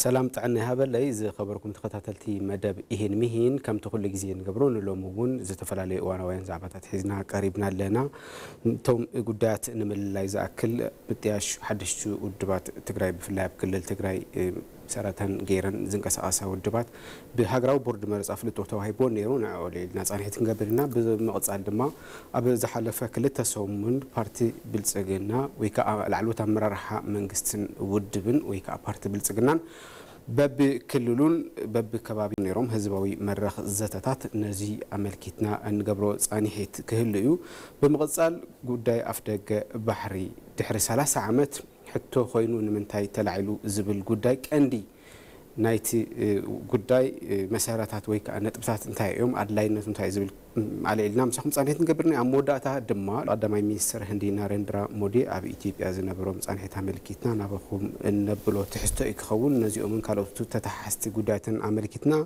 سلام تعنا هذا اللي إذا خبركم تختاتلتي مدب إهين مهين كم تقول جزين قبرون اللومون إذا تفعل وانا وين زعبات حزنا قريبنا لنا توم قدات نمل لا إذا أكل بتياش حدش ودبات تقرأي في اللعب كل تقرأي سرطان جيران زنك أساسا ودبات بهجروا برد مرز أفلت وتوهيبون نيرون أولي الناس أنا هيتن قبلنا بمقص عندما أبى زحلفة كل تسومن بارتي بلسجنا ويكا العلوة مررحة من قستن ودبن ويكا بارتي بلسجنا باب كللون باب كبابي نيروم هزبوي مرخ زتتات نزي عملكتنا أن قبرو صانيحيت كهليو بمقصال قداي أفدق بحري تحري 3 عامات حتى خوينون من تاي تلعلو زبل قداي كأندي نايتي قداي مسارات ويك نطبسات انتاي يوم ادلاينت انتاي زبل على النام صح صانيحيت نقبرني عموداتا دما قداماي مينستر هندي نارندرا مودي ابي ايثيوبيا زنبرو صانيحيت عملكتنا نابخوم انبلو تحستو يخون نزيو من كالوتو تتحستي قدايتن عملكتنا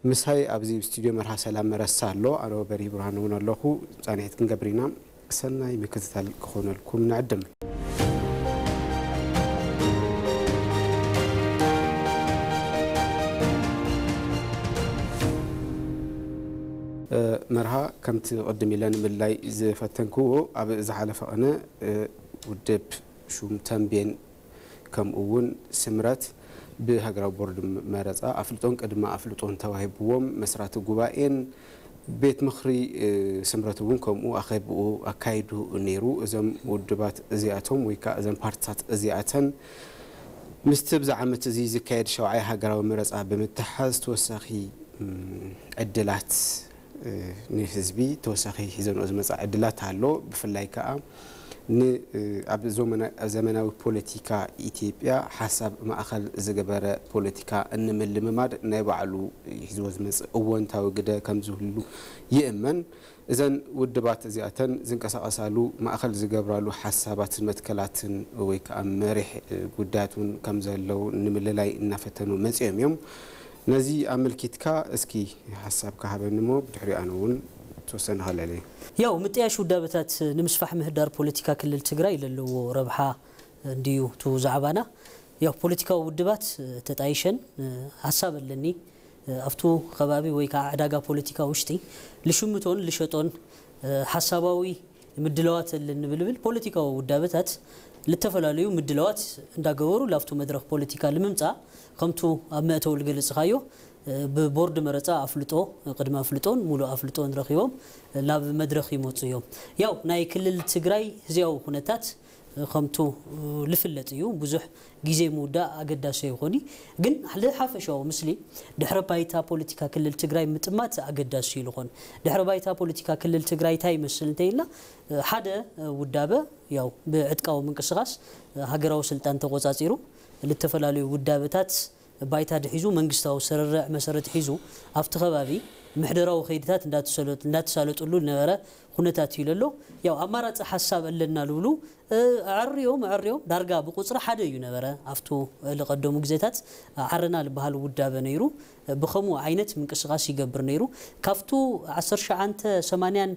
مساي ابزي استوديو مرها سلام مرسالو انا بري برهان هنا لهو صانيحيت نقبرينا سناي مكتتال كخونلكم نعدم مرها كم تقدم لنا من لاي إذا فتنكوه أبى إذا حلف أنا ودب شو متنبين كم أون سمرات بهجرة برد مرزا أفلتون قد ما أفلتون توهبوهم مسرات جوائن بيت مخري سمرتهم كم أو أخبوا أكيدو نيرو إذا ودبات زياتهم ويكا إذا بارتات زياتن مستبزع عمت زي كيد شوعي هجرة مرزا بمتحز توسخي الدلات نحزبي توسخي حزن أزمة عدلات هالو بفلايكا ن أب زمناوي بوليتيكا إثيوبيا حسب ما أخل زجبرة بوليتيكا إن من المماد نبعلو حزب أزمة أول توجده كم زهلو يأمن إذن ودبات زياتن زنك أسألو ما أخل زجبرة حسابات المتكلات ويك مريح قداتون كم زلوا نمل لاي نفتنو مسيم يوم نزي عمل كيتكا اسكي حساب كهذا النمو بتحري أنون توصلنا هالليل. ياو متأشو دابتات نمسفح مهدار بوليتيكا كل التجري للو ربحة ديو تو زعبانا ياو بوليتيكا ودبات تتعيشن حساب اللني أفتو خبابي ويكا عداقة بوليتيكا وشتي لشمتون لشتون حساباوي مدلوات اللي نبلبل بوليتيكا ودابتات للتفلاليو مدلوات نداقورو لافتو مدرخ بوليتيكا لممتع قمتو أمأتو الجلس خايو ببورد مرتا أفلتو قدم أفلتون مولو أفلتون رخيوم لا بمدرخ يموتيوم ياو ناي كل التجري زيو هنتات قمتو لفلتيو بزح جزء مودا أجدا شيء خوني جن حل حافشوا مسلي دحر بايتا بوليتيكا كل التجري متمات أجدا شيء لخون دحر بايتا بوليتيكا كل التجري تاي مسلتيلا حدا ودابة ياو بعتقاو من كشغاس هجروا سلطان تغوزاتيرو للتفلالي ودابتات بايتا دحيزو منقستاو سررع مسرت حيزو افتخبابي محدراو خيدتات ندات سالت قلو نبرا خنتات يللو ياو امارات حساب لنا لولو عريوم دارغا بقصر حدا يو نبرا افتو لقدمو غزيتات عرنا لبحال ودابه نيرو بخمو عينت منقشغاس يغبر نيرو كافتو 1980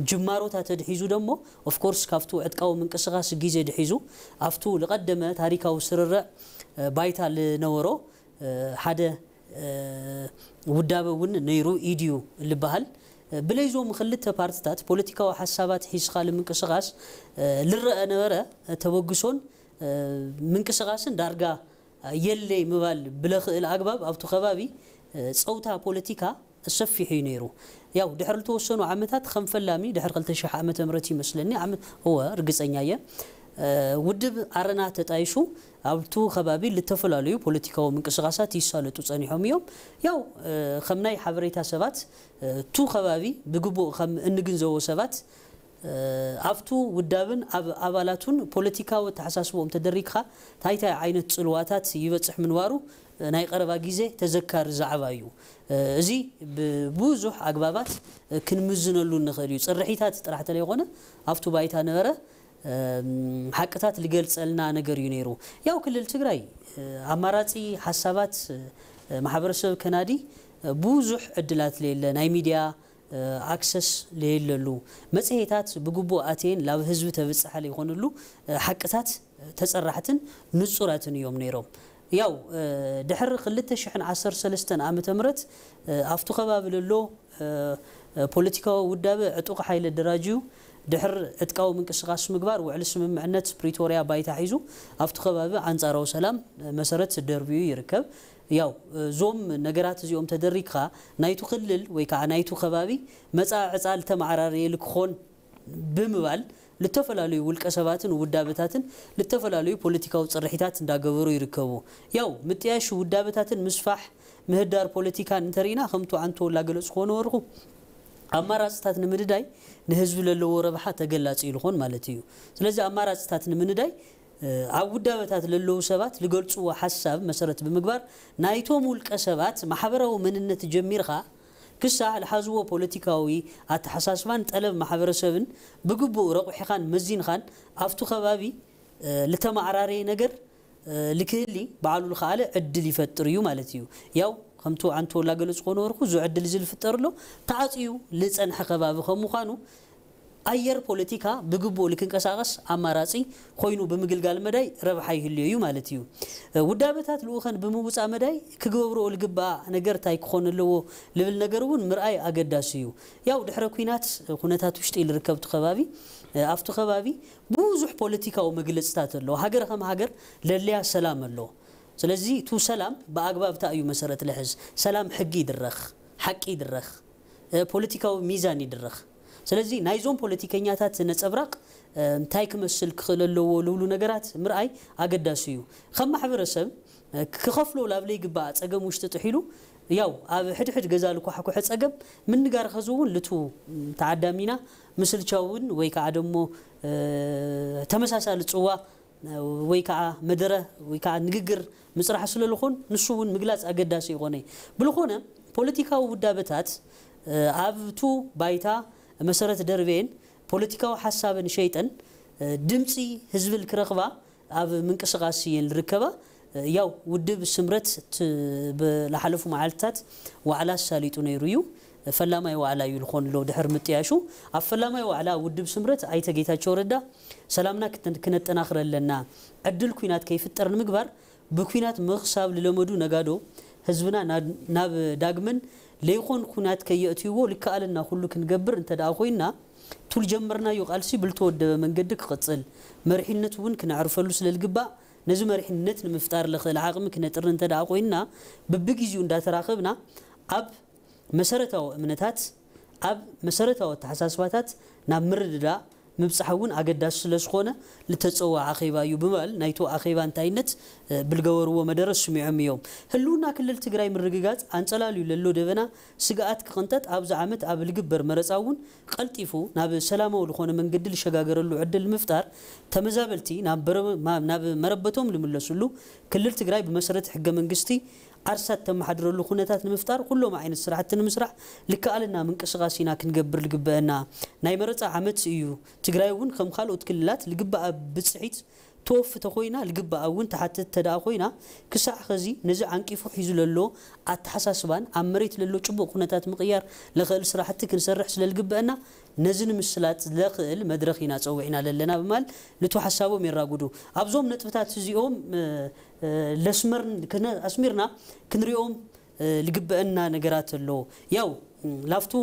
جماروتا تدحيزو دمو اوف كورس كافتو عتقاو منقشغاس غيزه دحيزو افتو لقدمه تاريخاو سررع بايتا لنورو حدا ودابه ون نيرو ايديو لبحال بليزو مخلته بارتات بوليتيكا وحسابات حيسخال منقشغاس لرأ نبره توغسون منقشغاسن دارغا يلي مبال بلخل اغباب ابتو خبابي صوتا بوليتيكا السفيحي نيرو ياو دحر التوسنو عامتات خنفلامي دحر 2000 عامه مرتي مسلني عام هو رغصنيايه ودب عرنا تطايشو ابتو خبابي لتفلاليو بوليتيكاو منقشغاسات يسالطو صنيحوم يوم ياو خمناي حبريتا سبات تو خبابي بغبو خم انغنزو سبات አፍቱ ውዳብን አባላቱን ፖለቲካው ተሐሳስቦም ተደሪክኻ ታይታ አይነት ጽልዋታት ይበጽሕ ምንዋሩ ናይ ቀረባ ጊዜ ተዘካር ዛዕባዩ እዚ ብዙሕ አግባባት ክንምዝነሉ ንኽእል እዩ ጽርሒታት ጥራሕተ ላይ ሆነ አፍቱ ባይታ ነበረ حقታት ሊገልጸልና ነገር እዩ ነይሩ ያው ክልል ትግራይ አማራጺ ሐሳባት ማህበረሰብ ከናዲ ብዙሕ ዕድላት ለለ ናይ ሚዲያ አክሰስ ለየለሉ መጽሔታት በጉቦ አቴን ላብ ህዝብ ተበጽሐ ላይ ሆነሉ ሐቅታት ተጸራሕትን ንጹራትን እዮም ነይሮም ያው ድሕሪ 2013 ዓመተ ምህረት ኣፍቱ ከባቢ ዘሎ ፖለቲካዊ ውዳበ ዕጡቕ ሓይለ ደራጅዩ ድሕር ዕጥቃዊ ምንቅስቃስ ምግባር ውዕል ስምምዕነት ፕሪቶሪያ ባይታ ሒዙ ኣፍቱ ከባቢ አንጻራዊ ሰላም መሰረት ደርብዩ ይርከብ ያው ዞም ነገራት እዚኦም ተደሪግካ ናይቱ ክልል ወይ ከዓ ናይቱ ከባቢ መጻዕጻል ተማዕራርየ ልክኾን ብምባል لتفلالو والكسباتن ودابتاتن لتفلالو بوليتيكاو تصريحات እንዳገበሩ ይርከቡ ያው ምጥያሽ ውዳበታትን ምስፋሕ ምህዳር ፖለቲካ እንተሪና ከምቱ አንቶ ላገለጽ ሆኖ ወርኹ አማራጽታት ንምድዳይ ንህዝብ ለለው ረብሓ ተገላጽ ይልኾን ማለት እዩ ስለዚህ አማራጽታት ንምድዳይ አውዳበታት ለለው ሰባት ልገልጹ ሐሳብ መሰረት በመግባር ናይቶም ውልቀሰባት ማህበራዊ መንነት ጀሚርኻ كسا الحزو بوليتيكاوي أتحساسبان طلب محبرسبن بجبو رقح خان مزين خان أفتو خبابي لتمعراري نجر لكلي بعلو الخالق عدل يفتريو مالتيو ياو خمتو عنتو لا جلس قنور خزو عدل زل فترلو تعطيو لسان حخبابي خمو خانو أير بوليتيكا بجبو لكن كساغس أماراتي خوينو بمجلجال مداي ربحي هليو مالتيو ودابتات لوخن بموبس أمداي كجبرو الجبا نجر تايك خون اللو لفل نجرون مرأي أجداسيو ياو دحركوينات خونتات وشتي الركبت خبابي أفتو خبابي بوزح بوليتيكا ومجلس تاتلو هاجر خم هاجر لليا سلام اللو سلزي تو سلام بأجباب تأيو مسارة الحز سلام حقي درخ حقي درخ بوليتيكا وميزاني درخ ስለዚህ ናይዞም ፖለቲከኛታት ነጸብራቅ ታይክ መስል ክለለው ለሉ ነገራት ምርአይ አገዳስዩ ከም ማህበረሰብ ክኸፍሎ ላብለይ ግባ ጸገም ውሽጥ ጥሒሉ ያው ኣብ ሕድሕድ ገዛልኩ ሓኩ ጸገም ምን ጋር ኸዙውን ልቱ ተዓዳሚና ምስልቻውን ወይ ከዓ ደሞ ተመሳሳሊ ጽዋ ወይ ከዓ መደረ ወይ ከዓ ንግግር ምጽራሕ ስለልኾን ንሱውን ምግላጽ አገዳሲ ይኾነ ብልኾነ ፖለቲካዊ ውዳበታት ኣብቱ ባይታ مسارات دربين بوليتيكاو حسابن شيطان دمصي حزب الكرخبا اب منقسقاسين الركبه ياو ودب سمرت بلحلفو معالتات وعلى ساليتو نيريو فلاماي وعلى يلخون لو دحر متياشو افلاماي وعلى ودب سمرت ايته ጌታቸው ረዳ ሰላምና ከነጠናخرለና ዕድል ኩናት ከይፍጠርን ምግባር በኩናት መخሳብ ለለመዱ ነጋዶ ህዝብና ናብ ዳግመን ليكون كونات كيأتيو لكالنا كله كنجبر أنت داخوينا طول جمرنا يقالسي بالتود من قدك قتل مرحنة ون كنعرف اللوس للجبا نزم مرحنة المفتار لخل عاقم كنتر أنت داخوينا ببجيزون دا تراقبنا أب مسارته منتات أب مسارته التحساسات نمرد دا مبصحون أقداس لسخونة لتتصوع عقيبة يبمال نايتو عقيبة انتاينت بالجور ومدرس سمعهم يوم هلونا كل التجراي من الرجاجات أنصلاليو للو دفنا سجات كقنتات أبز عمت أبل جبر مرساون قلتيفو ناب سلامة والخونة من قدل شجاجر اللو عدل المفتار تمزابلتي ناب مربتهم لملسلو كل التجراي بمسرة حق من قستي أرسلت تم حضر له خونتات المفتار كله معين السرعة المسرح لكالنا من كسغاسينا كنجبر لجبنا نايمرت عمت يو تجرايون خم خالوت كلات لجبا بتسعيد توف تخوينا لجبا أون تحت تداخوينا كسع خزي نزع عن كيف حيزو للو أتحساسبان عمريت للو شبو خونتات مقيار لغل سرعة كنسرح للجبنا نزن مسلات داخل مدرخينا صوعنا لنا بمال لتحسابو من راجودو أبزوم نتفتات زيوم لسمرن كنا أسمرنا كنريوم لجبنا نجارات اللو ياو لافتو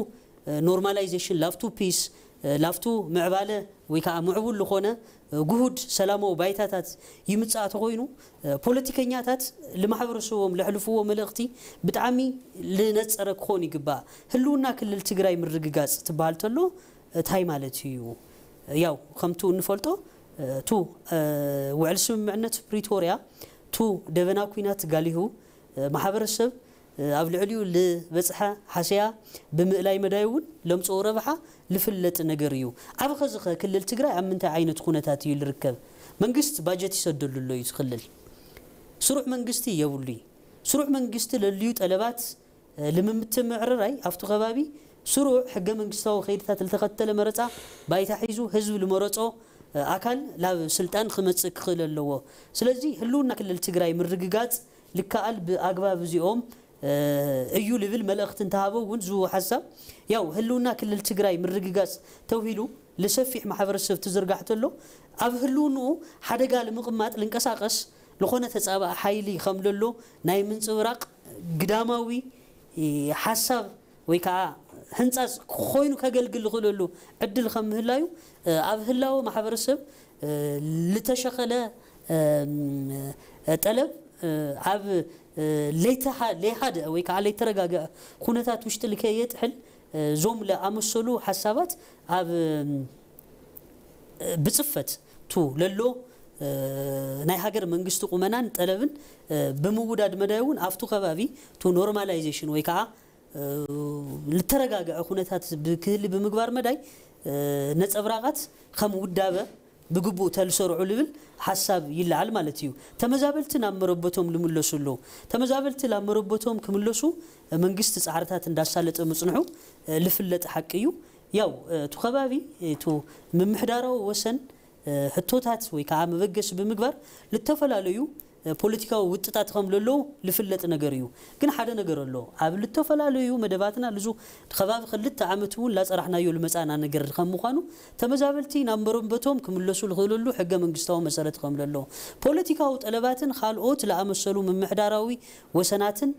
normalization لافتو peace لافتو معبالة ويكا معول لخونة جهود سلامه وبيتات يمتصات غوينو بوليتيكينياتات لمحبرسوهم لحلفوهم ملغتي بتعمي لنتصرك خوني قبا هلونا كل التجراي من الرقاقات تبالتلو تاي مالتيو ياو خمتو نفولتو تو وعلى سمعنا بريتوريا تو دفنا كوينات قاليهو محبرسب أبل عليو لبصحة حسيا بمقلاي مدايون لم تصور ربحة لفلت نجريو أبغى كل التجرا عم أنت عين تكونتاتي الركب من قست باجت يسدل له يتخلل سرع من قستي يولي سرع من قست لليوت ألبات لما متمع رأي أفتو غبابي سرع حق من قستو خيرتات التقت لمرتع بايت حيزو هزو لمرتعه أكل لا سلطان خمس خلل اللو سلزي هلونا كل التجرا من الرقاقات لكأل بأجباب زيوم أيو ليفل ملأخت انتهابو ونزو حسب ياو هلونا كل التجراي من رقاقات توهيلو لسفيح محبرسب تزرقحتلو أبهلونه حدقة لمقمات لنكساقس لخونة تسابق حيلي خمللو ناي من صوراق قداماوي حساب ويكا هنصاص خوينو كاغلغل خللو عدل خمهلايو أبهلاو محبرسب لتشخله طلب عب ليحد ويكا ليترغاغا خونتات وشت لكيت حل زوم لامسلو حسابات اب بصفت تو للو ناي هاجر منغستو قمنان طلبن بموداد مدايون افتو خبابي تو نورماليزيشن ويكا لترغاغا خونتات بكل بمغبار مداي نصبراقات خم ودابه بقبو تلسرعو لبل حساب يلعل مالتيو تمزابلتنا مربوتهم لملسولو تمزابلتنا مربوتهم كملسو منغست صعرتات انداسالط مصنحو لفلت حقيو ياو تو خبابي تو ممحدارو وسن حتوتات وي كا مبغس بمغبر لتفلاليو ፖለቲካው ውጥታት ከምለሎ ልፍለጥ ነገር እዩ ግን ሓደ ነገር ኣሎ ኣብ ልተፈላለዩ መደባትና ልዙ ከባቢ ክልተ ዓመቱን ላጽራሕናዮ ልመጻና ነገር ከምዃኑ ተመዛበልቲ ናምበሮም ክምለሱ ልኽእሉሉ ሕገ መንግስታዊ መሰረት ከምለሎ ፖለቲካው ጠለባትን ካልኦት ለአመሰሉ መምሕዳራዊ ወሰናትን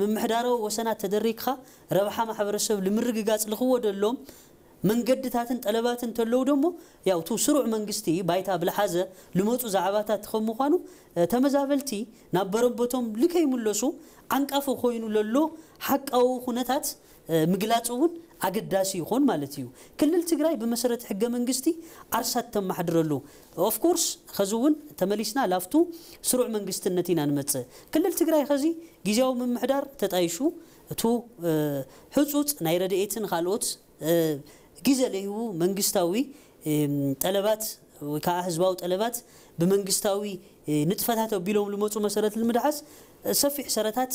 መምሕዳራዊ ወሰናት ተደሪክኻ ረብሓ ማሕበረሰብ ልምርግጋጽ ልኽወደሎም መንገድታትን ጠለባትን ተለው ደሞ ያው ቱ ስሩዕ መንግስቲ ባይታ ብለሓዘ ልመጹ ዛዕባታት ከምዃኑ ተመዛበልቲ ናበረቦቶም ልከይምለሱ አንቃፎ ኮይኑ ለሎ ሐቃው ሁነታት ምግላጹውን አገዳሲ ይሆን ማለት እዩ ክልል ትግራይ በመሰረት ሕገ መንግስቲ አርሳት ተማሕድረሉ ኦፍ ኮርስ خزውን ተመሊስና ላፍቱ ስሩዕ መንግስትነቲና ንመጽ ክልል ትግራይ خዚ ጊዜያዊ መምሕዳር ተጣይሹ ቱ ህጹጽ ናይ ረድኤትን ካልኦት ጊዜለዩ መንግስታዊ ጠለባት ወካ ህዝባው ጠለባት በመንግስታዊ ንጥፈታት ቢሎም ልመጹ መሰረት ልምድሐስ ሰፊሕ ሰረታት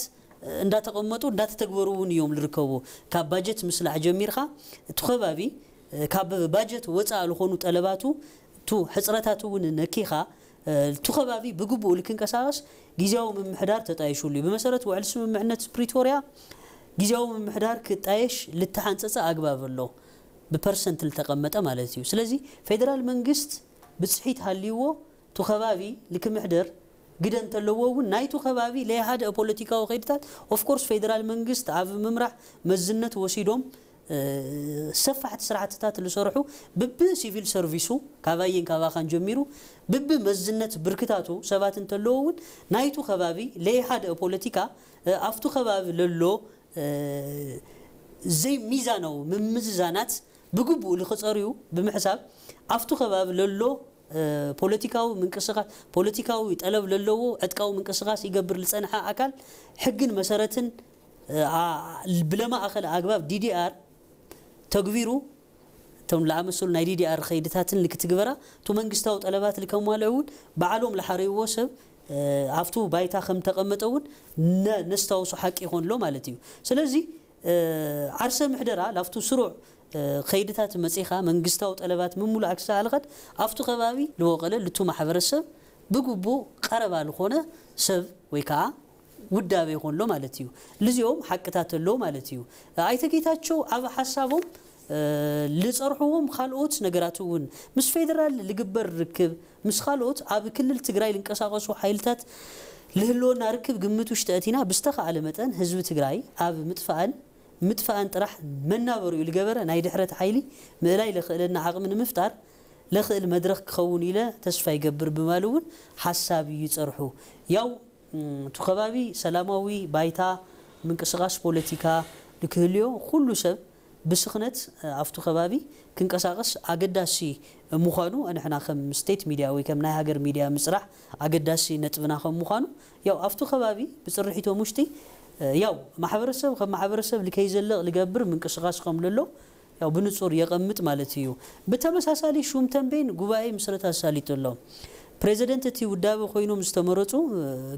እንዳተቀመጡ እንዳተተግበሩን እዮም ልርከቡ ካብ ባጀት ምስላዕ ጀሚርኻ ተኸባቢ ካብ ባጀት ወጻ ለሆኑ ጠለባቱ ቱ ሕጽረታቱን ነኪኻ ተኸባቢ በግቡ ልክንቀሳቀስ ጊዜያዊ መምሕዳር ተጣይሹሉ በመሰረት ውዕል ስምምዕነት ፕሪቶሪያ ጊዜያዊ መምሕዳር ክጣይሽ ልተሓንጸጸ አግባብሎ በፐርሰንት ልተቀመጠ ማለት እዩ ስለዚህ ፌደራል መንግስት ብጽሒት ሃሊዎ ተኸባቢ ልክምሕደር ግደን ተለወው ናይቱ ኸባቢ ለሃደ ፖለቲካው ኸይድታት ኦፍ ኮርስ ፌደራል መንግስት አብ መምራሕ መዝነት ወሲዶም ሰፋሕት ስርዓትታት ልሰርሑ ብብ ሲቪል ሰርቪሱ ካባየን ካባኻን ጀሚሩ ብብ መዝነት ብርክታቱ ሰባትን ተለወው ናይቱ ኸባቢ ለሃደ ፖለቲካ አፍቱ ኸባቢ ለሎ زي ميزانو ممزانات بقبو لخصاريو بمحساب አፍቱ ኸባቢ ለሎ ፖለቲካው منقسقاس ፖለቲካው ይጠለብ ለለው አጥቃው منقسقاس ይገብር ልጸንሐ አካል ሕግን መሰረትን ብለማ አኸለ አግባብ ዲዲአር ተግቢሩ ተም ለአመሰሉ ናይ ዲዲአር ኸይድታትን ልክትግበራ ቱ መንግስታው ጠለባት ልከሟለውን በዓሎም ለሐሪው ወሰብ አፍቱ ባይታ ከም ተቀመጠውን ነስታውሱ ሐቅ ይሆንሎ ማለት እዩ ስለዚህ ዓርሰ ምሕደራ ላፍቱ ስሩዕ ኸይድታት መጽኻ መንግስታው ጠለባት ምሙሉ አክሳ አልኸድ አፍቱ ኸባቢ ለወቀለ ለቱ ማህበረሰብ በግቡ ቀረባ ለሆነ ሰብ ወይካ ውዳቤ ይሆንሎ ማለት እዩ ለዚኦም ሐቅታተሎ ማለት እዩ አይተጌታቸው አብ ሐሳቦም ልጸርሑዎም ካልኦት ነገራቱን ምስ ፌደራል ልግበር ርክብ ምስ ካልኦት አብ ክልል ትግራይ ልንቀሳቀሱ ኃይልታት ለህሎና ርክብ ግምት ውሽጥ አቲና በስተኻለ መጠን ህዝብ ትግራይ አብ مدفعن طرح منابرو الجبره ناي دحرت حيلي ملاي لخلنا عقم مفتار لخل مدرك كون الى تسفى يقبر بمالون حساب يصرحو ياو تخبابي سلاماوي بايتا منقسقاس بوليتيكا لكليو كل سب بسخنت افتو خبابي كنقسقاس اقداسي مخانو انا حنا خم ستيت ميديا وي كم ناي هاجر ميديا مسرح اقداسي نطبنا خم مخانو ياو افتو خبابي بصرحيتو مشتي ያው ማህበረሰብ ከማህበረሰብ ለከይዘለቅ ለገብር መንቀሳቀስ ከምለሎ ያው በንጹር የቀምጥ ማለት እዩ በተመሳሳሊ ሹም ተንቤን ጉባኤ መስረት አሳሊጥሎ ፕሬዝዳንት እቲ ውዳበ ኮይኖም ዝተመረጹ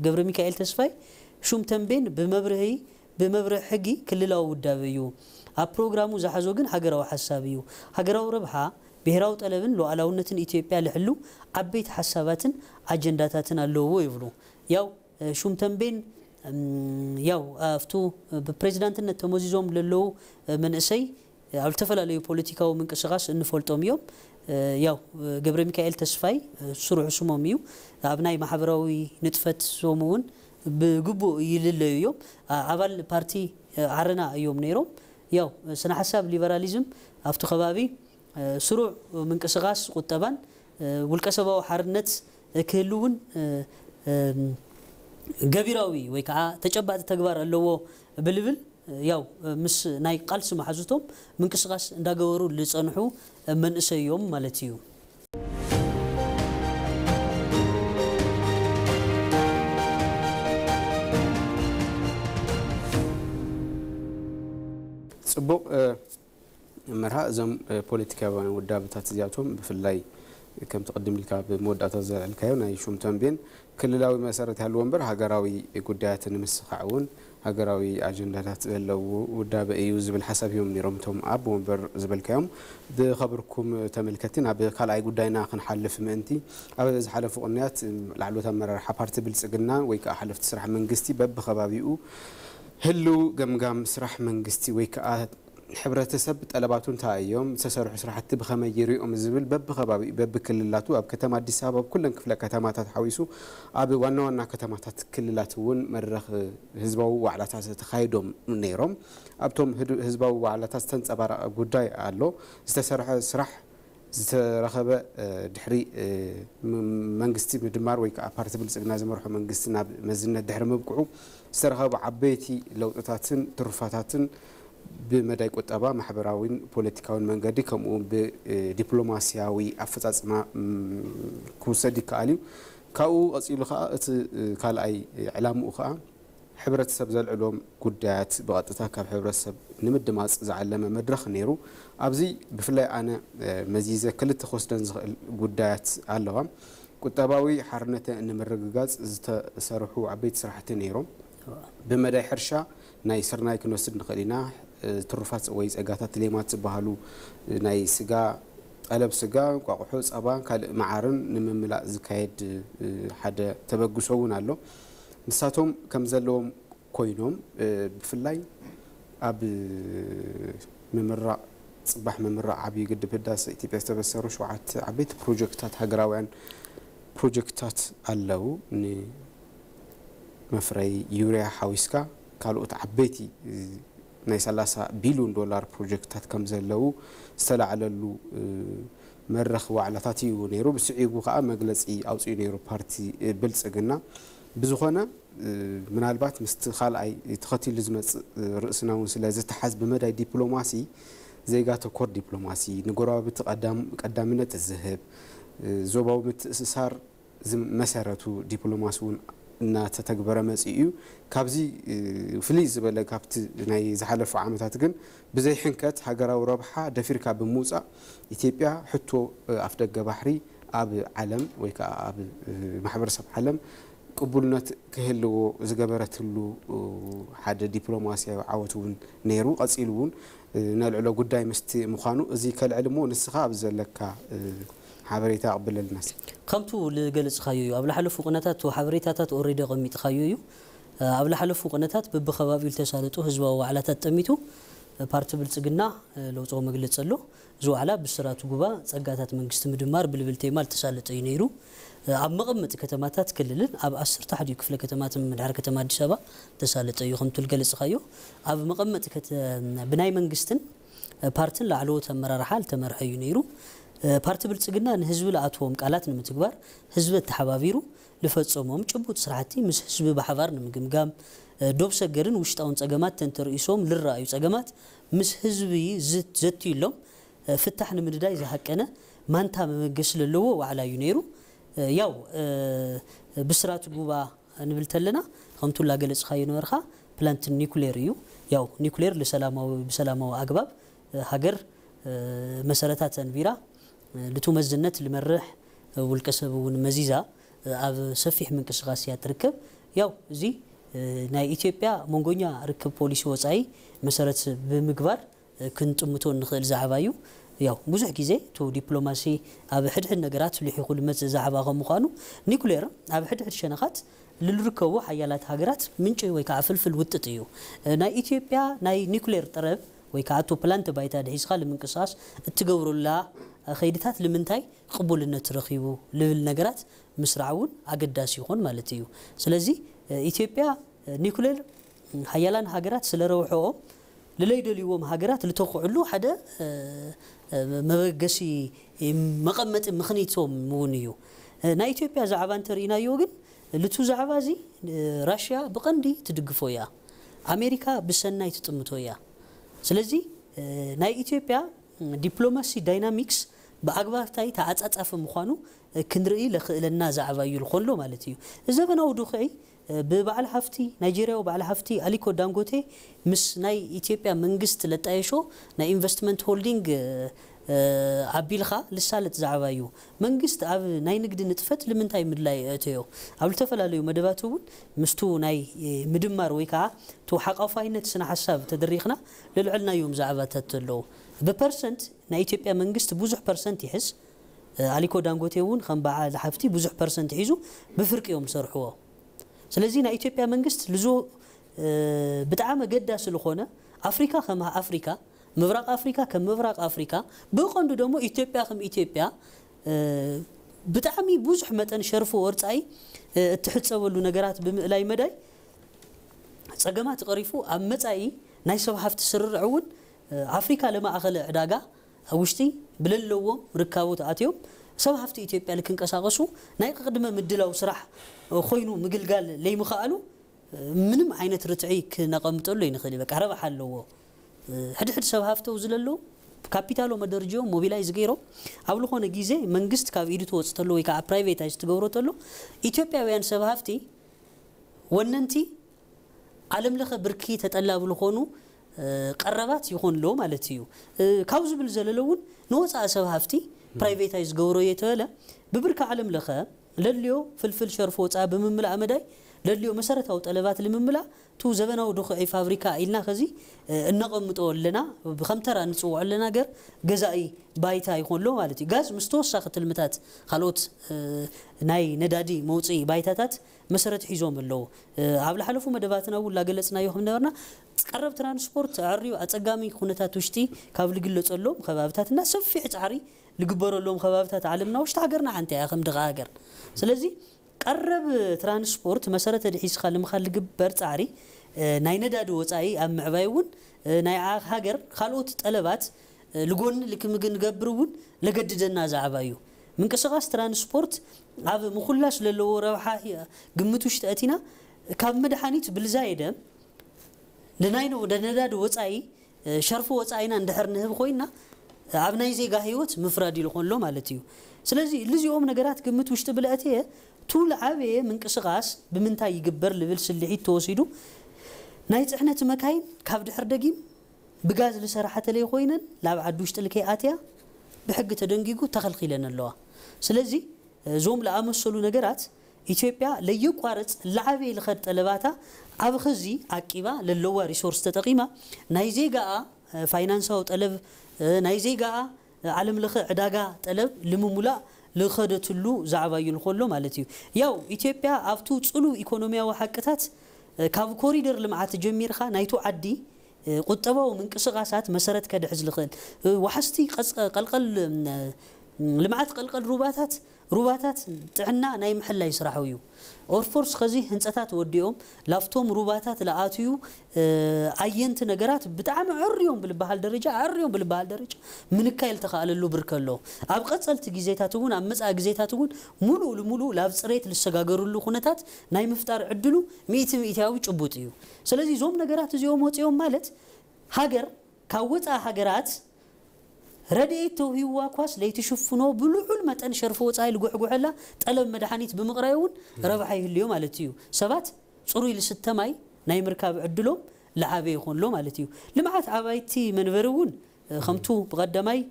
ገብረ ሚካኤል ተስፋይ ሹም ተንቤን በመብረህ ሕጊ ክልላው ውዳበ እዩ ኣብ ፕሮግራሙ ዘሐዞ ግን ሀገራው ሐሳብ እዩ ሀገራው ረብሓ ብሔራው ጠለብን ሉዓላውነትን ኢትዮጵያ ለሕሉ አበይት ሐሳባትን አጀንዳታትን አለዎ ይብሉ ያው ሹም ተንቤን ያው አፍቱ በፕሬዝዳንትነት ተሞዚዞም ለለው መንእሰይ ኣብ ተፈላለዩ ፖለቲካዊ ምንቅስቃስ እንፈልጦም እዮም ያው ገብረ ሚካኤል ተስፋይ ስሩዕ ስሞም እዩ ኣብ ናይ ማሕበራዊ ንጥፈት ሶሙውን ብግቡእ ይልለዩ እዮም ኣባል ፓርቲ ዓረና እዮም ነይሮም ያው ስነ ሐሳብ ሊበራሊዝም ኣብቲ ከባቢ ስሩዕ ምንቅስቃስ ቁጠባን ውልቀ ሰባዊ ሓርነት ክህልውን ገቢራዊ ወይ ከዓ ተጨባጭ ተግባር ኣለዎ ብልብል ያው ምስ ናይ ቃልሲ ማሕዙቶም ምንቅስቃስ እንዳገበሩ ዝጸንሑ መንእሰዮም ማለት እዩ ጽቡቅ መርሃ እዞም ፖለቲካውያን ውዳብታት እዚኣቶም ብፍላይ ከም ተቀድም ልካ በመወዳእታ ዘልካዮ ናይ ሹምተንቤን ክልላዊ መሰረት ያለው ወንበር ሃገራዊ ጉዳያትን ምስኻውን ሃገራዊ አጀንዳታት ዘለው ውዳበ እዩ ዝብል ሐሳብ ይም ነሮምቶም አብ ወንበር ዝብልካዮም ብኸብርኩም ተመልከትን አብ ካልአይ ጉዳይና ክንሐልፍ ምእንቲ አብ ዝሐለፉ ቅንያት ላዕሎታ መራርሓ ፓርቲ ብልጽግና ወይ ከዓ ሐለፍቲ ስራሕ መንግስቲ በብኸባቢኡ ህሉ ገምጋም ስራሕ መንግስቲ ወይ ከዓ ሕብረተሰብ ጠለባቱን ታዮም ተሰርሑ ስራሕቲ በኸመይ ይሪኦም ዝብል በብኸባቢ በብክልላቱ ኣብ ከተማ አዲስ አበባ ኩለን ክፍለ ከተማታት ሓዊሱ ኣብ ዋና ዋና ከተማታት ክልላት እውን መድረኽ ህዝባዊ ዋዕላታት ተኻይዶም ነይሮም ኣብቶም ህዝባዊ ዋዕላታት ተንጸባረቀ ጉዳይ ኣሎ ዝተሰርሐ ስራሕ ዝተረኸበ ድሕሪ መንግስቲ ምድማር ወይ ከዓ ፓርቲ ብልጽግና ዝመርሖ መንግስቲ ናብ መዝነት ድሕሪ ምብቅዑ ዝተረኸበ ዓበይቲ ለውጥታትን ትሩፋታትን بمداي قطبا محبراوين بوليتيكاون منغدي كمو بدبلوماسياوي افصاصما كوسدي كاليو كاو اصيلو خا كالاي اعلامو خا حبرتسب زلعلوم غدايات بقطتا كاب حبرتسب نمدماص زعلمه مدرخ نيرو ابزي بفلاي انا مزيزه كلت خوسدن غدايات الله قطباوي حرنته انمرغغاص زتسرحو عبيت سرحته نيرو بمداي حرشا ناي سرناي كنوسد نخلينا ترفات ويز اغاتات ليمات بحالو ناي سغا قلب سغا قاقحو صبا كال معارن نمملا زكايد حدا تبغسون الله نساتهم كم زلوم كوينوم بفلاي اب ممرا صباح ممرا عبي قدب هداس ايتيبيا تبسرو شوعات عبيت بروجكتات هاغراوያን بروجكتات አለው ني مفري يوريا حويسكا ካልኦት ዓበይቲ ናይ 30 ቢሊዮን ዶላር ፕሮጀክታት ከም ዘለው ዝተላዓለሉ መረኽ ዋዕላታት እዩ ነይሩ ብስዒቡ ከዓ መግለጺ ኣውጽኡ ነይሩ ፓርቲ ብልጽግና ብዝኾነ ምናልባት ምስቲ ካልኣይ ተኸቲሉ ዝመጽእ ርእስናውን ስለ ዝተሓዝ ብመዳይ ዲፕሎማሲ ዜጋ ተኮር ዲፕሎማሲ ንጎረባብቲ ቀዳምነት ዝህብ ዞባዊ ምትእስሳር መሰረቱ ዲፕሎማሲውን እና ተተግበረ መጽኡ ካብዚ ፍሊዝ በለ ካብቲ ናይ ዝሐለፉ ዓመታት ግን ብዘይ ሕንከት ሃገራዊ ረብሓ ደፊርካ ብምውጻ ኢትዮጵያ ሕቶ ኣፍደገ ባሕሪ ኣብ ዓለም ወይ ከዓ ኣብ ማሕበረሰብ ዓለም ቅቡልነት ክህልዎ ዝገበረትሉ ሓደ ዲፕሎማሲያዊ ዓወቱን ነይሩ ቀጺሉውን ነልዕሎ ጉዳይ ምስቲ ምዃኑ እዚ ከልዕልሞ ንስኻ ኣብ ዘለካ حبريتا قبل الناس قمتو لجلس خايو قبل حلف قناتات وحبريتات اوريدي قميت خايو قبل حلف قناتات ببخبابيل تسالطو حزبا وعلى تطميتو بارت بلصغنا لو صو مغلصلو زو على بسراتو غبا صغاتات منግስት ምድማር ብልብልቴ ማል ተሳለጠ ይነይሩ ኣብ መቀመጥ ከተማታት ክልልን ኣብ 10 ተሐዲ ክፍለ ከተማት ምድር ከተማ አዲስ አበባ ተሳለጠ ይኹም ትልገለጽ ኻዮ ኣብ መቀመጥ ብናይ መንግስትን ፓርቲን ላዕሎ ተመራርሓል ተመርሐዩ ነይሩ ፓርቲ ብልጽግና ንህዝብ ለአቶም ቃላት ንምትግባር ህዝብ ተሐባቢሩ ለፈጸሞም ጭቡጥ ስራሕቲ ምስ ህዝብ በሐባር ንምግምጋም ዶብ ሰገርን ውሽጣውን ጸገማት ተንተርኢሶም ልራዩ ጸገማት ምስ ህዝብ ዘትይሎም ፍታሕ ንምድዳይ ዘሐቀነ ማንታ መመገስ ለለዎ ወዓላዩ ነይሩ ያው ብስራት ጉባ ንብልተለና ከምቱ ላገለጽ ኻይ ነበርኻ ፕላንት ኒኩሌር እዩ ያው ኒኩሌር በሰላማዊ አግባብ ሀገር መሰረታት አንቢራ لتمزنت المرح والكسبون مزيزا ኣብ ሰፊሕ ምንቅስቃስ ያትርከብ ያው እዚ ናይ ኢትዮጵያ መንጎኛ ርክብ ፖሊሲ ወጻይ መሰረት ብምግባር ክንጥምቶ ንኽእል ዛዕባዩ ያው ብዙሕ ግዜ ቱ ዲፕሎማሲ ኣብ ሕድሕድ ነገራት ልሒኹ ልመጽ ዛዕባ ከምዃኑ ኒኩሌር ኣብ ሕድሕድ ሸነኻት للركبوا حيالات هاجرات منشي ويكع فلفل وتطيو نا إثيوبيا نا نيكلير طرب ወይ ካአቶ ፕላንት ባይታ ድሒስኻ ለምንቅሳስ እትገብሩላ ኸይድታት ለምንታይ ቅቡልነት ረኺቡ ልብል ነገራት ምስራውን አገዳሲ ይሆን ማለት እዩ ስለዚህ ኢትዮጵያ ኒኩሌር ሀያላን ሀገራት ስለረውሖ ለለይደልዩም ሀገራት ልተቆዕሉ ሓደ መበገሲ መቀመጥ ምኽኒቶም ምውንዩ ናይ ኢትዮጵያ ዛዕባ እንተርኢናዮ ግን ልቱ ዛዕባ እዚ ራሽያ ብቀንዲ ትድግፎያ አሜሪካ ብሰናይ ትጥምቶያ ስለዚህ ናይ ኢትዮጵያ ዲፕሎማሲ ዳይናሚክስ በአግባብታይ ተዓጻጻፈ ምዃኑ ክንርኢ ለኽእለና ዛዕባ እዩ ልኾሎ ማለት እዩ ዘበናው ዱኺ በባዕል ሀፍቲ ናይጄሪያው ባዕል ሀፍቲ አሊኮ ዳንጎቴ ምስ ናይ ኢትዮጵያ መንግስት ለጣየሾ ናይ ኢንቨስትመንት ሆልዲንግ አቢልኻ ልሳለጥ ዛዕባ እዩ መንግስት አብ ናይ ንግድ ንጥፈት ለምንታይ ምድላይ እተዮ አብ ተፈላለዩ መደባቱን ምስቱ ናይ ምድማር ወይ ከዓ ቱ ሓቃፋይነት ስነ ሐሳብ ተደሪኽና ለልዕልናዮም ዛዕባታት ተለው በፐርሰንት ናይ ኢትዮጵያ መንግስት ብዙሕ ፐርሰንት ይሕዝ አሊኮ ዳንጎቴውን ከም ባዕል ሀፍቲ ብዙሕ ፐርሰንት ሒዙ ብፍርቅዮም ሰርሕዎ ስለዚህ ናይ ኢትዮጵያ መንግስት ልዞ ብጣዕሚ ገዳሲ ስለኾነ አፍሪካ ከም አፍሪካ ምብራቅ አፍሪካ ከም ምብራቅ አፍሪካ በቆንዱ ደግሞ ኢትዮጵያ ከም ኢትዮጵያ ብጣዕሚ ብዙሕ መጠን ሸርፎ ወርጻይ እትሕጸበሉ ነገራት ብምእላይ መዳይ ጸገማት ቀሪፉ ኣብ መጻኢ ናይ ሰብ ሃፍቲ ስርርዕውን አፍሪካ ለማእኸለ ዕዳጋ ውሽጢ ብለለዎም ርካቦት አትዮም ሰብ ሃፍቲ ኢትዮጵያ ልክንቀሳቀሱ ናይ ቅድመ ምድላው ስራሕ ኮይኑ ምግልጋል ለይምኻአሉ ምንም ዓይነት ርትዒ ክነቐምጠሉ ይንኽእል በቃ ረባሕ ኣለዎ ሕድሕድ ሰብ ሃፍተው ዝለሎ ካፒታሎ መደርጅዮ ሞቢላይዝ ገይሮ ኣብ ልኾነ ጊዜ መንግስት ካብ ኢዱ ተወፅተሎ ወይ ከዓ ፕራይቬታይዝ ትገብሮ ተሎ ኢትዮጵያውያን ሰብ ሃፍቲ ወነንቲ ዓለም ለኸ ብርኪ ተጠላብ ልኾኑ ቀረባት ይኾንሎ ማለት እዩ ካብ ዝብል ዘለለውን ንወፃ ሰብ ሃፍቲ ፕራይቬታይዝ ገብሮ የተለ ብብርካ ዓለም ለኸ ለልዮ ፍልፍል ሸርፎ ወፃ ብምምላእ መዳይ ለልዮ መሰረታው ጠለባት ለምምላእ ቱ ዘበናው ዱኺ ፋብሪካ ኢልና ከዚ እነቀምጦ ለና በኸምተራ ንጽውዕ ለና ገር ገዛኢ ባይታ ይኾንሎ ማለት እዩ ጋዝ ምስተወሳኺ ትልምታት ካልኦት ናይ ነዳዲ መውፂ ባይታታት መሰረት ሒዞም ኣለዎ ኣብ ላሕለፉ መደባትና ውላ ገለጽናዮ ከም ነበርና ቀረብ ትራንስፖርት ዓርዩ አጸጋሚ ኩነታት ውሽጢ ካብ ልግለጸሎም ከባብታትና ሰፊሕ ጻዕሪ ልግበረሎም ከባብታት ዓለምና ውሽጢ ሃገርና ሓንቲ እያ ከም ድኻ ሃገር ስለዚህ ቀረብ ትራንስፖርት መሰረተ ድሒስኻ ልምኻል ልግበር ጻዕሪ ናይ ነዳዲ ወጻኢ ኣብ ምዕባይውን ናይ ሃገር ካልኦት ጠለባት ልጎን ልክምግን ገብርውን ለገድደና ዛዕባ እዩ ምንቅስቃስ ትራንስፖርት ኣብ ምኹላስ ለለዎ ረብሓ ግምት ውሽጢ አቲና ካብ መድሓኒት ብልዛይደ ለናይ ነው ነዳዲ ወጻኢ ሸርፎ ወጻኢና እንድሕር ንህብ ኮይና ኣብ ናይ ዜጋ ህይወት ምፍራድ ይልኾንሎ ማለት እዩ ስለዚህ ልዚኦም ነገራት ግምት ውሽጢ ብልአትየ ቱል ዓበየ ምንቅስቃስ ብምንታይ ይግበር ልብል ስልሒት ተወሲዱ ናይ ጽሕነት መካይን ካብ ድሕር ደጊም ብጋዝ ልሰራሓተ ለይ ኮይነን ላብ ዓዲ ውሽጢ ልከይ አትያ ብሕጊ ተደንጊጉ ተኸልኺለን ኣለዋ ስለዚህ ዞም ለአመሰሉ ነገራት ኢትዮጵያ ለየቋርጽ ለዓበየ ልኸድ ጠለባታ ኣብ ኸዚ አቂባ ለለዋ ሪሶርስ ተጠቂማ ናይ ዜጋ ፋይናንሳው ጠለብ ናይ ዜጋ ዓለም ለኸ ዕዳጋ ጠለብ ልምሙላእ ለኸደትሉ ዛዕባ ይልኾሎ ማለት እዩ ያው ኢትዮጵያ ኣብቱ ጽሉ ኢኮኖሚያዊ ሓቅታት ካብ ኮሪደር ልምዓት ጀሚርኻ ናይቱ ዓዲ ቁጠባው ምንቅስቃሳት መሰረት ከድሕዝ ልኽእል ወሓስቲ ቀልቀል ልምዓት ቀልቀል ሩባታት ጥዕና ናይ ምሕላይ ስራሕው እዩ ኦርፎርስ ከዚ ህንፀታት ወዲኦም ላፍቶም ሩባታት ለአትዩ አየንት ነገራት ብጣዕሚ ዕርዮም ብልባሃል ደረጃ ምንካይል ተኻለሉ ብርከሎ ኣብ ቀጸልቲ ግዜታትውን ኣብ መጻ ግዜታትውን ሙሉ ላብ ጽሬት ልሰጋገሩሉ ኩነታት ናይ ምፍጣር ዕድሉ 100% ጭቡጥ እዩ ስለዚህ ዞም ነገራት እዚኦም ወጽዮም ማለት ሃገር ካብ ወጻ ሃገራት ረድኤት ተውሂዋ ኳስ ለይትሽፍኖ ብልዑል መጠን ሸርፎ ወጻኢ ልጉሕጉሕላ ጠለብ መድሓኒት ብምቕራዩን ረብሓ ይህልዮ ማለት እዩ ሰባት ጽሩይ ልስተማይ ናይ ምርካብ ዕድሎም ለዓበየ ይኾንሎ ማለት እዩ ልምዓት ዓባይቲ መንበሪውን ከምቱ ብቀዳማይ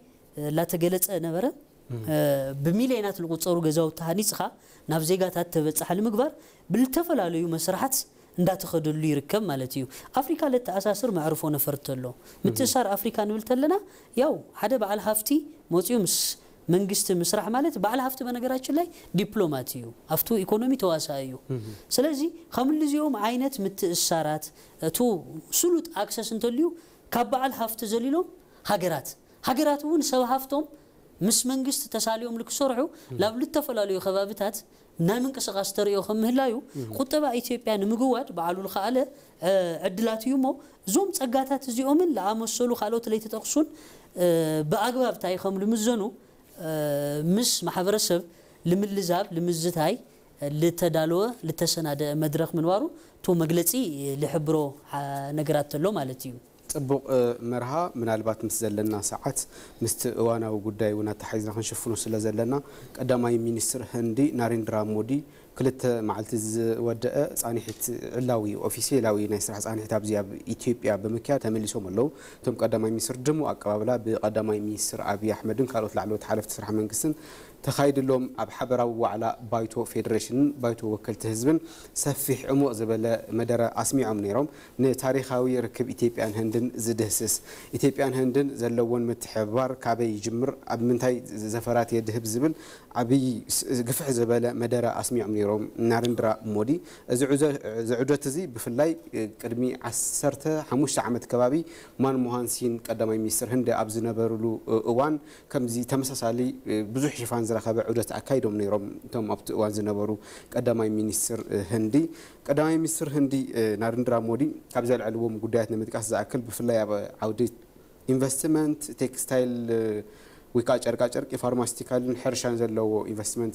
ላተገለጸ ነበረ ብሚልዮናት ልቁጸሩ ገዛውቲ ሃኒጽኻ ናብ ዜጋታት ተበጽሐ ንምግባር ብልተፈላለዩ መስራሓት እንዳተኸደሉ ይርከብ ማለት እዩ አፍሪካ ለተአሳስር ማዕርፎ ነፈርተሎ ምትሳር አፍሪካ ንብልተለና ያው ሓደ በዓል ሀፍቲ ሞጽዩምስ መንግስት ምስራህ ማለት በዓል ሀፍቲ በነገራችን ላይ ዲፕሎማት እዩ አፍቱ ኢኮኖሚ ተዋሳይ እዩ ስለዚህ ከምልዚዮም አይነት ምትእሳራት ቱ ሱሉት አክሰስ እንተልዩ ካብ በዓል ሃፍቲ ዘሊሎም ሃገራት እውን ሰብ ሃፍቶም ምስ መንግስቲ ተሳልዮም ልክሰርሑ ላብ ልተፈላለዩ ከባቢታት ናይ ምንቅስቃስ ተርእዮ ከምህላዩ ቁጠባ ኢትዮጵያ ንምግዋድ በዓሉ ለኻለ ዕድላት እዩ ሞ ዞም ጸጋታት እዚኦምን ለአመሰሉ ካልኦት ላይ ተጠቅሱን በአግባብ ታይ ከም ልምዘኑ ምስ ማሕበረሰብ ልምልዛብ ልምዝታይ ልተዳለወ ልተሰናደ መድረክ ምንዋሩ ቶ መግለጺ ልሕብሮ ነገራት ተሎ ማለት እዩ ጽቡቅ መርሃ ምናልባት ምስ ዘለና ሰዓት ምስቲ እዋናዊ ጉዳይ ወና ተሓይዝና ክንሽፍኑ ስለ ዘለና ቀዳማይ ሚኒስትር ህንዲ ናሬንድራ ሞዲ ክልተ መዓልቲ ዝወደአ ጻኒሕት ዕላዊ ኦፊሴላዊ ናይ ስራሕ ጻኒሕት ኣብዚ ኣብ ኢትዮጵያ ብምክያድ ተመሊሶም ኣለው እቶም ቀዳማይ ሚኒስትር ድሙ አቀባብላ ብቀዳማይ ሚኒስትር አብይ አሕመድን ካልኦት ላዕለዎት ሓለፍቲ ስራሕ መንግስትን ተኻይድሎም ኣብ ሓበራዊ ዋዕላ ባይቶ ፌደሬሽንን ባይቶ ወከልቲ ህዝብን ሰፊሕ ዕሙቕ ዝበለ መደረ ኣስሚዖም ነይሮም ንታሪኻዊ ርክብ ኢትዮጵያን ህንድን ዝድህስስ ኢትዮጵያን ህንድን ዘለዎን ምትሕብባር ካበይ ይጅምር ኣብ ምንታይ ዘፈራት የድህብ ዝብል ዓብይ ግፍሕ ዝበለ መደረ ኣስሚዖም ነይሮም ናሬንድራ ሞዲ እዚ ዑደት እዚ ብፍላይ ቅድሚ 15 ዓመት ከባቢ ማንሞሃን ሲን ቀዳማይ ሚኒስትር ህንዲ ኣብ ዝነበሩሉ እዋን ከምዚ ተመሳሳሊ ብዙሕ ሽፋን ዝረኸበ ዑደት ኣካይዶም ነይሮም እቶም ኣብቲ እዋን ዝነበሩ ቀዳማይ ሚኒስትር ህንዲ ናሬንድራ ሞዲ ካብ ዘልዕልዎም ጉዳያት ንምጥቃስ ዝኣክል ብፍላይ ኣብ ዓውዲ ኢንቨስትመንት ቴክስታይል ወይካ ጨርቃጨርቂ ፋርማሲቲካልን ሕርሻን ዘለዎ ኢንቨስትመንት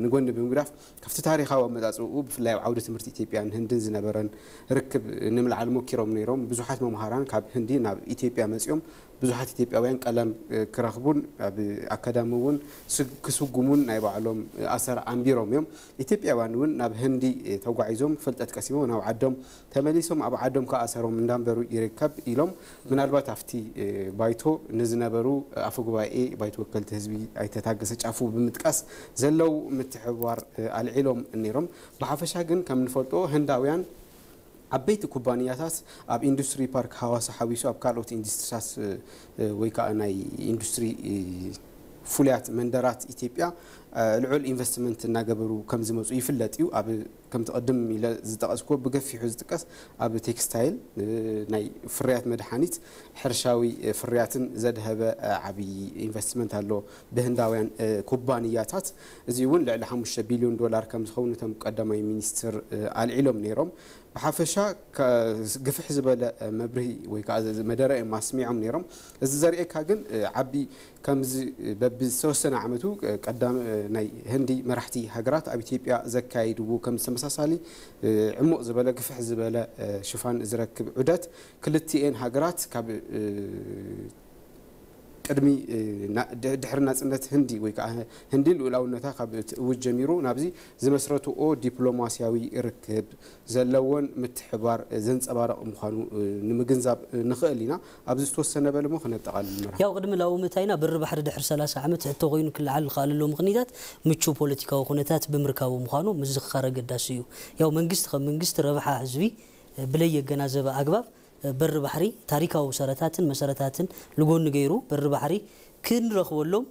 ንጎኒ ብምግዳፍ ካብቲ ታሪኻዊ ኣመጻጽኡ ብፍላይ ኣብ ዓውዲ ትምህርቲ ኢትዮጵያን ህንድን ዝነበረን ርክብ ንምልዓል ሞኪሮም ነይሮም ብዙሓት መምሃራን ካብ ህንዲ ናብ ኢትዮጵያ መጽኦም ብዙሓት ኢትዮጵያውያን ቀለም ክረኽቡን ኣብ ኣካዳሚ እውን ክስጉሙን ናይ ባዕሎም ኣሰር ኣንቢሮም እዮም ኢትዮጵያውያን እውን ናብ ህንዲ ተጓዒዞም ፍልጠት ቀሲሞም ናብ ዓዶም ተመሊሶም ኣብ ዓዶም ከኣሰሮም እንዳንበሩ ይርከብ ኢሎም ምናልባት ኣብቲ ባይቶ ንዝነበሩ ኣፈ ጉባኤ ባይቶ ወከልቲ ህዝቢ ኣይተታገሰ ጫፉ ብምጥቃስ ዘለው ምትሕብባር ኣልዒሎም ነይሮም ብሓፈሻ ግን ከም ንፈልጦ ህንዳውያን عبيت كومبانيات اب اندستري بارك حواسه حويسو اب كالوت اندستريس ويكا ناي اندستري فوليات مندرات ኢትዮጵያ ልዑል ኢንቨስትመንት እናገበሩ ከም ዝመጹ ይፍለጥዩ ኣብ ከም ተቀድም ኢለ ዝጠቀስኮ ብገፊሑ ዝጥቀስ ኣብ ቴክስታይል ናይ ፍርያት መድሓኒት ሕርሻዊ ፍርያትን ዘድሃበ ዓቢ ኢንቨስትመንት ኣሎ ብህንዳውያን ኩባንያታት እዚ እውን ልዕሊ 5 ቢልዮን ዶላር ከም ዝኸውን ተም ቀዳማይ ሚኒስትር ኣልዒሎም ነይሮም بحافشة كجفح زبالة مبرهي ويكاد مدرة مسميعهم نيرم الزريعة كاجن عبي كمز ببسوسنا عمتو قدام ناي هندي مرحتي هجرات أبي تيبيا زكايد وكم سمساسالي عمق زبالة جفح زبالة شوفان زرك عدات كلتين هجرات كاب قدمي دحرنا صنت هندي ويكا هندي الاولنتا خب وجميرو نابزي زمسرتو او دبلوماسياوي ركب زلون متحبار زنصبارق مخانو نمغنزاب نخالينا ابزي توسنه بلمو خنطقال مرح ያው ቅድም ላው መታይና ብር ባሕር ድሕር 30 ዓመት ተቆይኑ ክልዓል ኻልሎ ምኽኒታት ምቹ ፖለቲካዊ ኩነታት ብምርካቡ ምኻኑ ምዝኽኻረ ገዳስ እዩ ያው መንግስት ረብሓ ህዝቢ ብለየ ገናዘበ አግባብ በር ባሕሪ ታሪካዊ መሰረታትን ልጎን ገይሩ በር ባሕሪ ክንረኽበሎም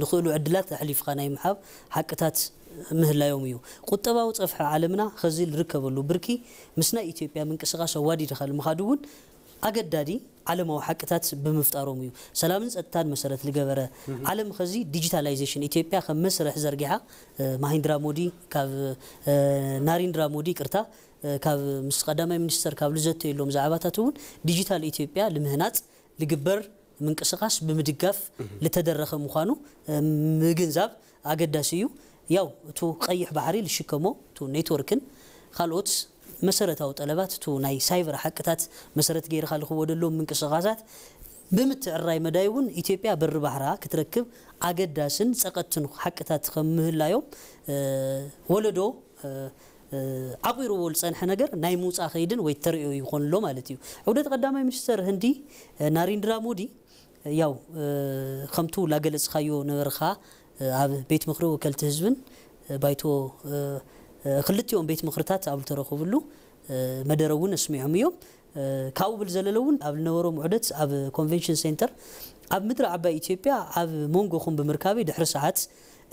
ንኽእሉ ዕድላት ኣሕሊፍኻ ናይ ምሓብ ሓቅታት ምህላዮም እዩ ቁጠባው ጽፍሕ ዓለምና ኸዚል ርከበሉ ብርኪ ምስና ኢትዮጵያ ምንቅስቃስ ዋዲ ደኸል ምኻዱውን አገዳዲ ዓለማዊ ሓቅታት ብምፍጣሮም እዩ ሰላምን ጸጥታን መሰረት ልገበረ ዓለም ኸዚ ዲጂታላይዜሽን ኢትዮጵያ ከም መስርሕ ዘርጊሓ ማሂንድራ ሞዲ ካብ ናሬንድራ ሞዲ ቅርታ ካብ ምስ ቀዳማይ ሚኒስተር ካብ ልዘተ የሎም ዛዕባታት እውን ዲጂታል ኢትዮጵያ ለምህናጽ ልግበር ምንቅስቃስ ብምድጋፍ ለተደረኸ ምዃኑ ምግንዛብ አገዳሲ እዩ ያው ቱ ቀይሕ ባሕሪ ልሽከሞ ቱ ኔትወርክን ካልኦት መሰረታዊ ጠለባት ቱ ናይ ሳይበር ሓቅታት መሰረት ገይርኻ ልኽወደሎም ምንቅስቃሳት ብምትዕራይ መዳይውን ኢትዮጵያ በር ባሕራ ክትረክብ አገዳስን ጸቀትን ሓቅታት ከምህላዮም ወለዶ عبير والصنح نجر نايموس أخيدن ويتريو يكون له مالتيو عودة قدامي مستر هندي ناريندرا مودي ياو خمتو لاجلس خيو نرخا بيت مخرو وكلت هزبن بايتو خلتيهم بيت مخرتات قبل ترخو بلو مدرون اسمعهم يوم كاوبل زللون قبل نورو معدت اب كونفنشن سنتر اب مدر عبا إثيوبيا اب مونغو خم بمركابي دحر ساعات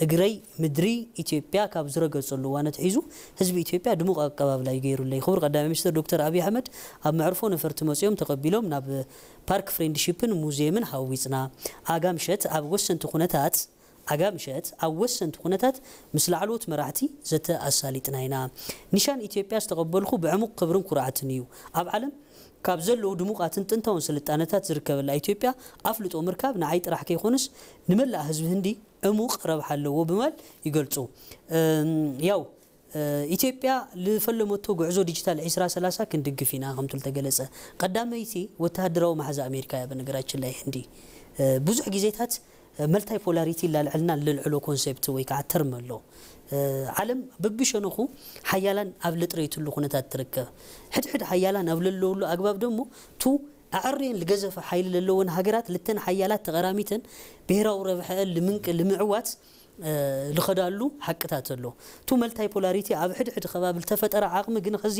እግረይ ምድሪ ኢትዮጵያ ካብ ዝረገጸሉ ዋነት ሒዙ ህዝቢ ኢትዮጵያ ድሙቕ አቀባብላ ይገይሩልይ ክቡር ቀዳማይ ሚኒስትር ዶክተር አብይ አሕመድ ኣብ መዕርፎ ነፈርቲ መጽኦም ተቀቢሎም ናብ ፓርክ ፍሬንድሺፕን ሙዚየምን ሃዊጽና አጋምሸት ኣብ ወሰንቲ ኩነታት ኣብ ወሰንቲ ኩነታት ምስ ላዕሎት መራሕቲ ዘተ ኣሳሊጥና ኢና ኒሻን ኢትዮጵያ ዝተቀበልኩ ብዕሙቕ ክብርን ኩርዓትን እዩ ኣብ ዓለም ካብ ዘለው ድሙቃትን ጥንታውን ስልጣነታት ዝርከበላ ኢትዮጵያ ኣፍልጦ ምርካብ ንዓይ ጥራሕ ከይኾንስ ንመላእ ህዝቢ ህንዲ ዕሙቕ ረብሓ ኣለዎ ብማል ይገልጹ ያው ኢትዮጵያ ለፈለመቶ ጉዕዞ ዲጂታል 2030 ክንድግፍ ኢና ከምትል ተገለጸ ቀዳመይቲ ወተሃደራዊ ማሕዛ አሜሪካ ያ በነገራችን ላይ ህንዲ ብዙሕ ግዜታት መልታይ ፖላሪቲ ላልዕልና ልልዕሎ ኮንሴፕት ወይ ከዓ ተርም ኣሎ ዓለም በብሸነኹ ሓያላን ኣብ ልጥሬትሉ ኩነታት ትርከብ ሕድሕድ ሓያላን ኣብ ለለውሉ ኣግባብ ደሞ ቱ ኣዕርየን ልገዘፈ ሓይል ለለወን ሃገራት ልተን ሓያላት ተቐራሚተን ብሄራዊ ረብሐን ልምዕዋት ልኸዳሉ ሓቅታት ኣሎ ቱ መልታይ ፖላሪቲ ኣብ ሕድሕድ ከባቢ ተፈጠረ ዓቕሚ ግን ኸዚ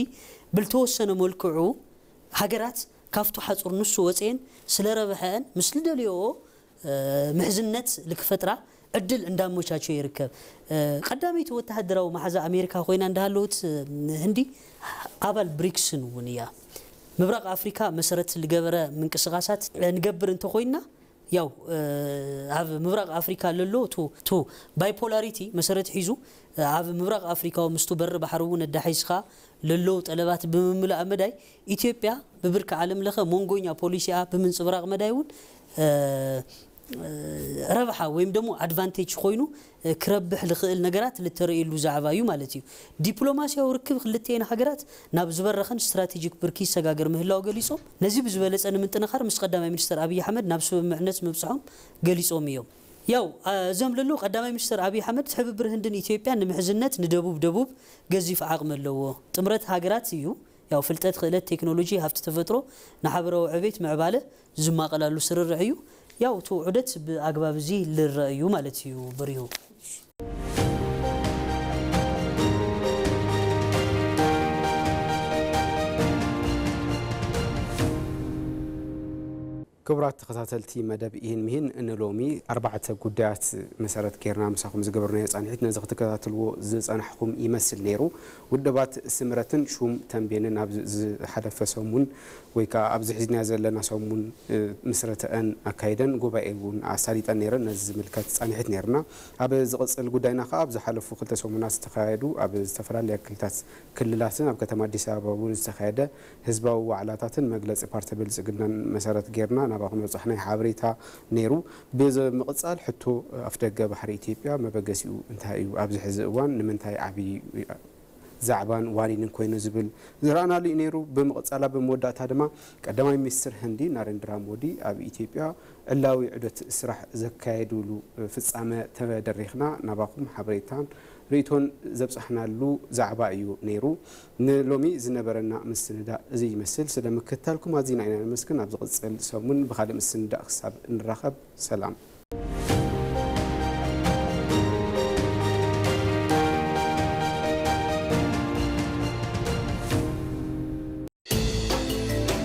ብልተወሰነ መልክዑ ሃገራት ካፍቱ ሓጹር ንሱ ወጽየን ስለ ረብሐን ምስሊ ደልዮ محزنت لكفترة عدل عندما مشاهد يركب قدامي توتهدروا مع حزا أمريكا خوينا عندهالوت هندي قبل بريكسن ونيا مبرق أفريقيا مسرت الجبرة من كسغاسات نجبر انتو خوينا ياو هذا مبرق أفريقيا للو تو بايبولاريتي مسرت حيزو هذا مبرق أفريقيا ومستبر بحرون الدحيسخا للو طلبات بمملأ مداي إثيوبيا ببرك عالم لخا مونغونيا بوليسيا بمن صبراق مدايون ربحا ويم دمو ادفانتج خوينو كربح لخيل نغرات لتريلو زعبايو مالتي دبلوماسيا وركب خلتين حاجرات ناب زبرخن استراتيجيك بركي سغاغر مهلاو غليصوم نزي بزبلصن منتنخر مس قدامي مينستر ابي احمد ناب سمعنت مبصحهم غليصوم يوم ያው ዘምልሉ ቀዳማይ ሚኒስትር አብይ አህመድ ትሕብብር ህንድን ኢትዮጵያ ንምሕዝነት ንደቡብ ገዚፍ ዓቕም ኣለዎ ጥምረት ሃገራት እዩ ያው ፍልጠት ክእለት ቴክኖሎጂ ሃፍቲ ተፈጥሮ ንሓበራዊ ዕቤት ምዕባለ ዝማቀላሉ ስርርዕ እዩ ያው ቱ ዑደት በአግባብ እዚ ልረአዩ ማለት እዩ በሪሁ كبرات تخطاتلتي مدب إهن مهن إن لومي 4 قدات مسارات كيرنا مساكم زجبرنا يصانحتنا زخ تكتاتلو زز أنا حكم يمثل نيرو ودبات سمرتن شوم تنبينن أبز حدث سومون ويكا أبز حزنا زلنا سومون مسرت أن أكيدن جوبايون عساليت النيرن نز ملكات صانحت نيرنا أبز قص القداينا خا أبز حلف وخلت سومنا استخايدو أبز تفرال لكلتات كللاتن أبقى تمادي سببون استخايدة حزب وعلاتاتن مجلس بارتبل زجنا مسارات كيرنا نباهم نصحنا حابريتها نيرو بز مقصال حتى أفتق بحر إثيوبيا ما بقسيو انتهايو أبز حزوان نمنتهاي عبي زعبان واني نكوين زبل زرانا لي نيرو بمقصالا بمودات هادما قداماي مستر هندي نارندرا مودي أب إثيوبيا علاوي عدة سرح زكايدولو فصامه تدريخنا نباهم حابريتان ريتون زبصحنا له زعبايو نيرو نلومي زنبرنا مسندا زي يمثل سلام كتالكم هذين عينا مسكن ابز قصل سمون بخادم السندا حساب نرخب سلام